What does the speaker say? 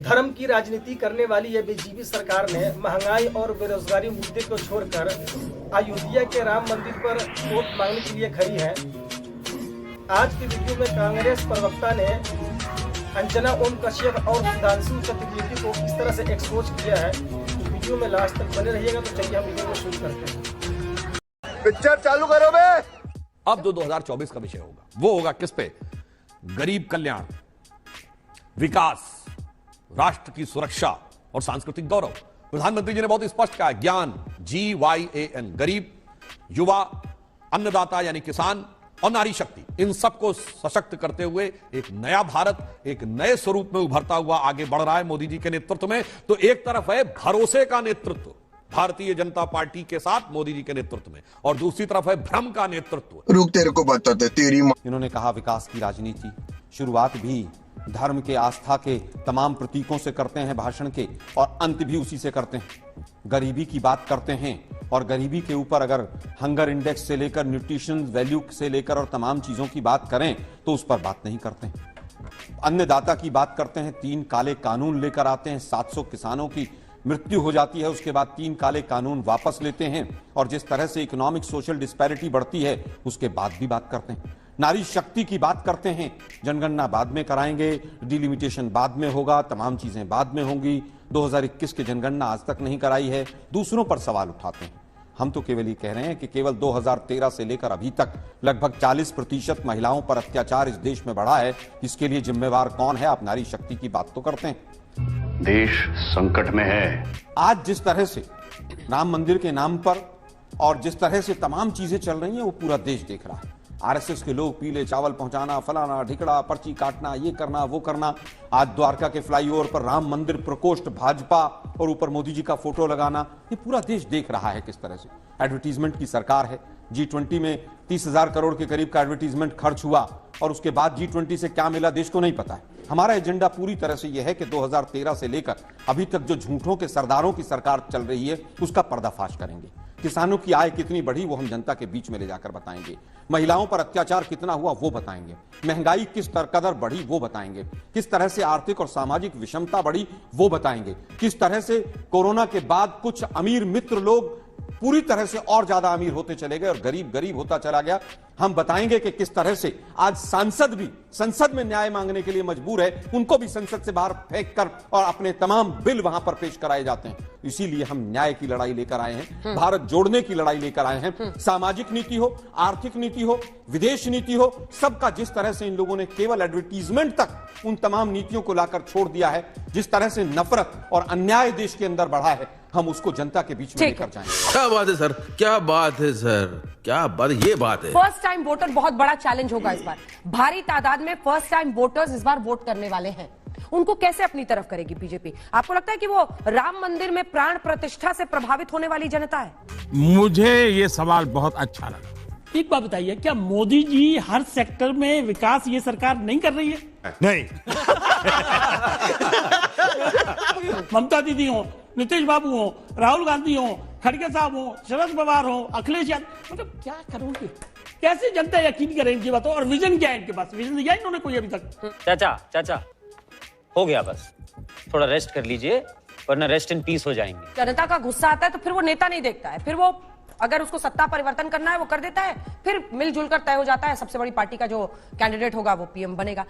धर्म की राजनीति करने वाली ये बीजेपी सरकार ने महंगाई और बेरोजगारी मुद्दे को छोड़कर अयोध्या के राम मंदिर पर वोट मांगने के लिए खड़ी है। आज की वीडियो में कांग्रेस प्रवक्ता ने अंजना ओम कश्यप और सुधांशु चतुर्वेदी को किस तरह से एक्सपोज किया है। वीडियो में लास्ट तक बने रहिएगा, तो चलिए हम वीडियो को शुरू करते हैं। पिक्चर चालू करो बे। अब जो 2024 का विषय होगा वो होगा किस पे? गरीब कल्याण, विकास, राष्ट्र की सुरक्षा और सांस्कृतिक गौरव। प्रधानमंत्री जी ने बहुत स्पष्ट कहा, ज्ञान GYAN, गरीब, युवा, अन्नदाता यानी किसान और नारी शक्ति, इन सबको सशक्त करते हुए एक नया भारत एक नए स्वरूप में उभरता हुआ आगे बढ़ रहा है मोदी जी के नेतृत्व में। तो एक तरफ है भरोसे का नेतृत्व भारतीय जनता पार्टी के साथ मोदी जी के नेतृत्व में, और दूसरी तरफ है भ्रम का नेतृत्व। रुक, तेरे को बताते तेरी इन्होंने कहा विकास की राजनीति शुरुआत भी धर्म के, आस्था के तमाम प्रतीकों से करते हैं भाषण के, और अंत भी उसी से करते हैं। गरीबी की बात करते हैं और गरीबी के ऊपर अगर हंगर इंडेक्स से लेकर न्यूट्रिशन वैल्यू से लेकर और तमाम चीजों की बात करें तो उस पर बात नहीं करते हैं। अन्नदाता की बात करते हैं, 3 काले कानून लेकर आते हैं, 700 किसानों की मृत्यु हो जाती है, उसके बाद 3 काले कानून वापस लेते हैं, और जिस तरह से इकोनॉमिक सोशल डिस्पैरिटी बढ़ती है उसके बाद भी बात करते हैं। नारी शक्ति की बात करते हैं, जनगणना बाद में कराएंगे, डिलिमिटेशन बाद में होगा, तमाम चीजें बाद में होंगी, 2021 की जनगणना आज तक नहीं कराई है, दूसरों पर सवाल उठाते हैं। हम तो केवल ये कह रहे हैं कि केवल 2013 से लेकर अभी तक लगभग 40% महिलाओं पर अत्याचार इस देश में बढ़ा है। इसके लिए जिम्मेवार कौन है? आप नारी शक्ति की बात तो करते हैं। देश संकट में है। आज जिस तरह से राम मंदिर के नाम पर और जिस तरह से तमाम चीजें चल रही हैं वो पूरा देश देख रहा है। RSS के लोग पीले चावल पहुंचाना, फलाना ढिकड़ा, पर्ची काटना, ये करना वो करना, आज द्वारका के फ्लाईओवर पर राम मंदिर प्रकोष्ठ भाजपा और ऊपर मोदी जी का फोटो लगाना, ये पूरा देश देख रहा है किस तरह से। एडवर्टीजमेंट की सरकार है। G20 में 30,000 करोड़ के करीब का एडवर्टीजमेंट खर्च हुआ, और उसके बाद G20 से क्या मिला देश को नहीं पता है। हमारा एजेंडा पूरी तरह से यह है कि 2013 से लेकर अभी तक जो झूठों के सरदारों की सरकार चल रही है उसका पर्दाफाश करेंगे। किसानों की आय कितनी बढ़ी वो हम जनता के बीच में ले जाकर बताएंगे। महिलाओं पर अत्याचार कितना हुआ वो बताएंगे। महंगाई किस कदर बढ़ी वो बताएंगे। किस तरह से आर्थिक और सामाजिक विषमता बढ़ी वो बताएंगे। किस तरह से कोरोना के बाद कुछ अमीर मित्र लोग पूरी तरह से और ज्यादा अमीर होते चले गए और गरीब गरीब होता चला गया। हम बताएंगे कि किस तरह से आज सांसद भी संसद में न्याय मांगने के लिए मजबूर है, उनको भी संसद से बाहर फेंक कर और अपने तमाम बिल वहां पर पेश कराए जाते हैं। इसीलिए हम न्याय की लड़ाई लेकर आए हैं, भारत जोड़ने की लड़ाई लेकर आए हैं। सामाजिक नीति हो, आर्थिक नीति हो, विदेश नीति हो, सबका जिस तरह से इन लोगों ने केवल एडवर्टीजमेंट तक उन तमाम नीतियों को लाकर छोड़ दिया है, जिस तरह से नफरत और अन्याय देश के अंदर बढ़ा है, हम उसको जनता के बीच में लेकर जाएंगे। क्या बात है सर, क्या बात है सर, क्या बात, ये बात है। फर्स्ट टाइम वोटर बहुत बड़ा चैलेंज होगा इस बार। भारी तादाद में फर्स्ट टाइम वोटर्स इस बार वोट करने वाले हैं। उनको कैसे अपनी तरफ करेगी बीजेपी? आपको लगता है कि वो राम मंदिर में प्राण प्रतिष्ठा से प्रभावित होने वाली जनता है? मुझे ये सवाल बहुत अच्छा लगा। एक बात बताइए, क्या मोदी जी हर सेक्टर में विकास ये सरकार नहीं कर रही है? नहीं। ममता दीदी हो, नीतीश बाबू हो, राहुल गांधी हो, खड़गे साहब हो, शरद पवार हो, अखिलेश यादव, मतलब क्या करोगे? कैसे जनता यकीन करे इनकी बातों? और विजन क्या है इनके पास? विजन दिया इन्होंने कोई अभी तक? चाचा हो गया, बस थोड़ा रेस्ट कर लीजिए, वरना रेस्ट इन पीस हो जाएंगे। जनता का गुस्सा आता है तो फिर वो नेता नहीं देखता है, फिर वो अगर उसको सत्ता परिवर्तन करना है वो कर देता है, फिर मिलजुल कर तय हो जाता है सबसे बड़ी पार्टी का जो कैंडिडेट होगा वो PM बनेगा।